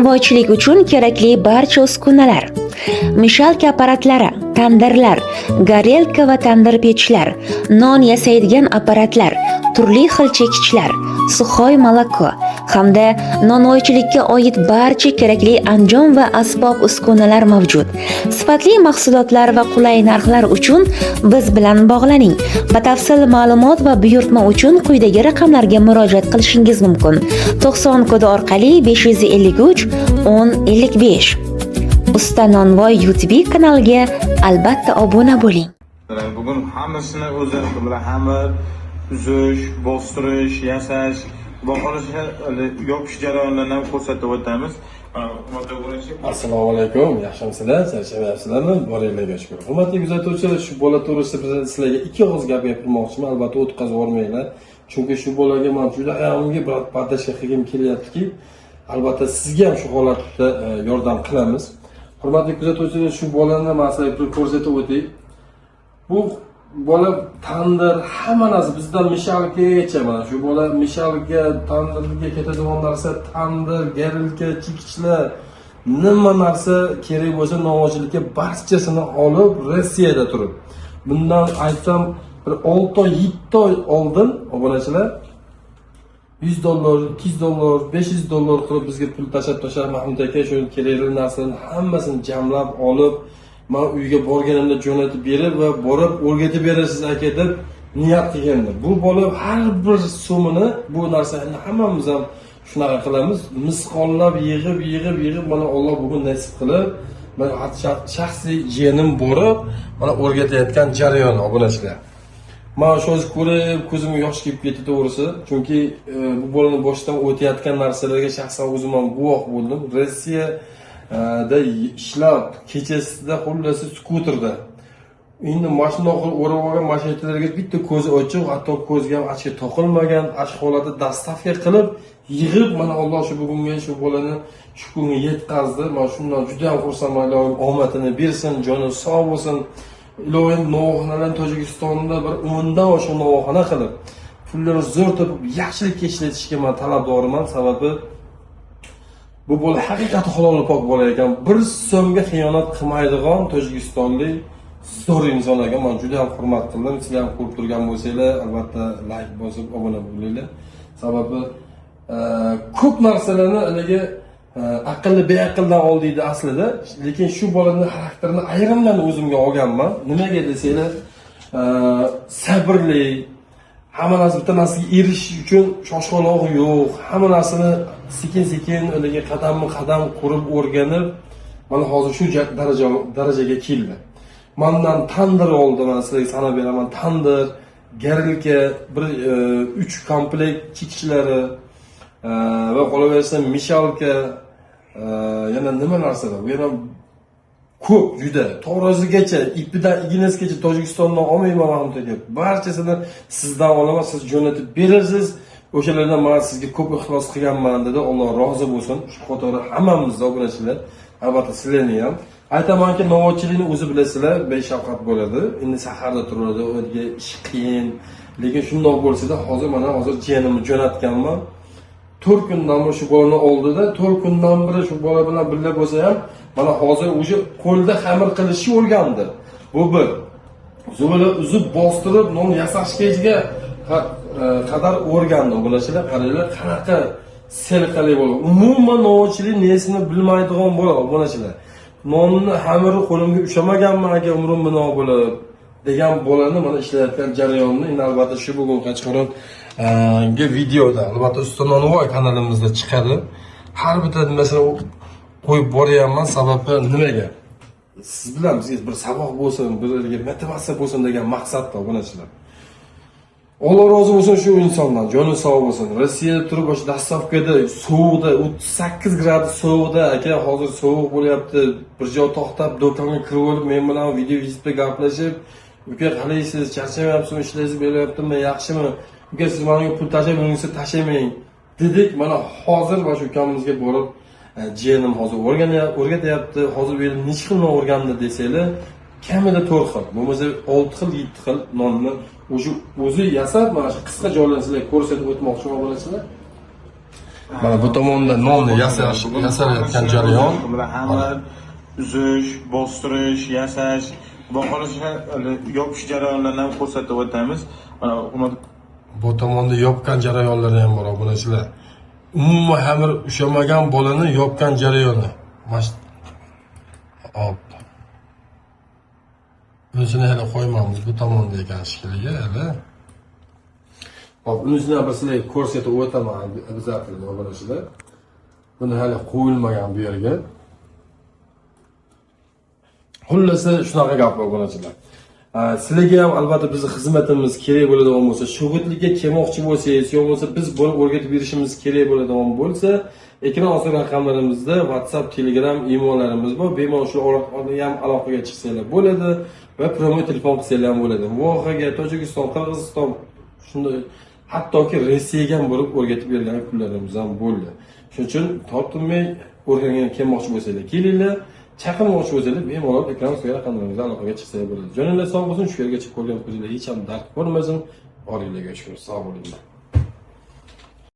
nonvoychilik uchun kerakli barcha uskunalar: mishalka apparatlari, tandirlar, garelka va tandir pechlar, non yasaydigan apparatlar, turli xil chekichlar, suxoy moloko hamda nonvoychilikka oid barcha kerakli anjom va asbob uskunalar mavjud. Sifatli mahsulotlar va qulay narxlar uchun biz bilan bog'laning. Batafsil ma'lumot va buyurtma uchun quyidagi raqamlarga murojaat qilishingiz mumkin. 90 kodi orqali 553 1055. Usta Nonvoy YouTube kanaliga albatta obuna bo'ling. Bugun hammasini o'ziniki bilan xamir, uzish, bostirish, yasash va yopish jarayonlarini ko'rsatib o'tamiz. Assalomu alaykum, yaxshimisizlar? Charchamayapsizlarmi? Boringlarga shukr. Hurmatli kuzatuvchilar, shu bola to'g'risida sizlarga ikki og'iz gap gapirmoqchiman. Albatta o'tkazib yubormanglar. Chunki shu bolaga men juda ayamga bir pardashga qilgim kelyaptiki, albatta sizga ham shu holatda yordam qilamiz. Hurmatli kuzatuvchilar, shu bolani masalan bir ko'rsatib o'tay. Bu bola tandir, hamma narsa bizdan mishalkagacha, mana shu bola mishalka, tandirga ketadigan narsa, tandir, garilka, chekichlar, nima narsa kerak bo'lsa nonvoychilikka barchasini olib Rossiyada turib. Bundan aytsam bir 6 oy, 7 oy oldin obunachilar $100, $200, $500 qilib bizga pul tashlab Mahmud aka shu kerakli narsalarni hammasini jamlab olib, men uyga borganimda jo'natib berib va borib o'rgatib berasiz aka deb niyat qilgandi. Bu bola har bir so'mini bu narsani hammamiz ham shunaqa qilamiz. Misqollab yig'ib mana Alloh bugun nasib qilib, men shaxsiy jiyanim borib, mana o'rgatayotgan jarayon obunachilar. Men shu ko'rib ko'zimga yosh kelib ketdi to'g'risi. Chunki bu bolaning boshidan o'tayotgan narsalarga shaxsan o'zim ham guvoh bo'ldim. Rossiyada ishlab, kechasida xullasi skuterda. Endi mashina o'rab olgan mashinalarga bitta ko'zi ochiq, hatto ko'zga ham ochki to'qilmagan, ash holati dastavka qilib, yig'ib mana Alloh shu bugunga shu bolani shu kunga yetkazdi. Men shundan juda ham xursandman. Alloh omadini bersin, joni sog' bo'lsin. Iloyim novxonalarni Tojikistonda bir 10 dan oshiq novxona qilib, pullarni zo'r topib yaxshilikka ishlatishga men talabdorman. Sababi bu bola haqiqatan halol pok bola ekan. Bir so'mga xiyonat qilmaydigan tojikistonlik zo'r inson ekan. Men juda ham hurmat qildim. Sizlar ham ko'rib turgan bo'lsanglar, albatta like bosib obuna bo'linglar. Sababi ko'p narsalarni haligi aqlli beaqldan ol deydi aslida. Lekin shu bolaning xarakterini ayrimlarni o'zimga olganman. Nimaga desanglar, sabrli, hamma narsa bitta narsaga erishish uchun shoshqaloq yo'q. Hamma narsani sekin-sekin haligi qadam qurib o'rganib, mana hozir shu darajaga keldi. Mendan tandir oldi, men sizlarga sanab beraman. Tandir, garilka, bir 3 komplekt chekichlari va qolaversa mishalka, yana nima narsalar, bu yana ko'p juda to'g'rizigacha, ipidan ignasigacha Tojikistondan olmayman Mahmud aka. Barchasini sizdan olaman, siz jo'natib berasiz. O'shalardan men sizga ko'p ixlos qilganman dedi. Alloh rozi bo'lsin. Shu qatori hammamiz obunachilar, albatta sizlarni ham aytamanki, nonvoychilikni o'zi bilasizlar, beshafqat bo'ladi. Endi saharda turadi, o'ziga ish qiyin. Lekin shundoq bo'lsa-da, hozir jiyanimni jo'natganman. 4 kundan beri shu bolani oldida, 4 kundan beri shu bola bilan birga bo'lsa ham, mana hozir o'sha qo'lda xamir qilishni o'rgandi. Bu bir. Zo'la uzib bostirib, non yasashga qadar o'rgandi. Bularchilar qaranglar, qanaqa selqali bola. Umuman nonvoychilik nesini bilmaydigan bola bularchilar. Nonni xamiri qo'limga ushamaganman aka umrim bino bo'lib degan bolani mana ishlayotgan jarayonni endi albatta shu bugun qachqaron videoda albatta Usta Nonvoy kanalimizda chiqadi. Har bitta masalan qo'yib boryapman. Sababi nimaga? Siz bilan bizga bir saboq bo'lsin, bir motivatsiya bo'lsin degan maqsadda bunachilar. Alloh rozi bo'lsin shu insondan, joni sog' bo'lsin. Rossiyada turib o'sha dastavkada sovuqda 38 gradus sovuqda aka hozir sovuq bo'lyapti. Bir joy to'xtab do'konga kirib olib, men bilan video vizitda gaplashib, "Uka, qalaysiz? Charchamayapsizmi? Ishlaysiz bo'lyaptimi? Yaxshimi? Uka, siz menga pul tashlamaysiz, tashlamang." dedik. Mana hozir va shu ukamizga borib, jiyanim hozir o'rgatyapti. Hozir bu yerda necha xil non o'rgandi desanglar, kamida 4 xil, bo'lmasa 6 xil, 7 xil nonni o'zi yasab, mana shu qisqa joylarni sizlarga ko'rsatib o'tmoqchiman bo'lasizlar. Mana bu tomonda nonni yasalayotgan jarayon. Hamma uzish, bostirish, yasash, xudo xohlasa yopish jarayonlarini ham ko'rsatib o'tamiz. Mana Bu tomonda yopgan jarayonlari ham bor obunachilar. Umuman xamir ushlamagan bolani yopgan jarayoni. Hop. Bunisini hali qo'ymamiz, bu tomonda ekan shekilli hali. Hop, unisini ham sizlarga ko'rsatib o'taman обязательно obunachilar. Buni hali qo'yilmagan bu yerga. Xullasi shunaqa gap obunachilar. Sizlarga ham albatta bizning xizmatimiz kerak bo'ladigan bo'lsa, shogirtlikka kelmoqchi bo'lsangiz, yo bo'lmasa biz buni o'rgatib berishimiz kerak bo'ladigan bo'lsa, ekran osti raqamlarimizda WhatsApp, Telegram, emaillarimiz bor. Bemalol shu orqali ham aloqaga chiqsanglar bo'ladi va promo telefon qilsanglar ham bo'ladi. Vohaga Tojikiston, Qirg'iziston, shunday hattoki Rossiyaga ham borib o'rgatib bergan kunlarimiz ham bo'ldi. Shuning uchun tortinmay o'rgangan kelmoqchi bo'lsanglar, kelinglar. Chaqirmoqchi bo'lsangiz, bemalol ekran ustiga raqamlarimizga aloqaga chiqsangiz bo'ladi. Joninglar sog' bo'lsin, shu yerga chiqib ko'rgan ko'zingizda hech ham dard ko'rmasin. Oringlarga shukur, sog' bo'linglar.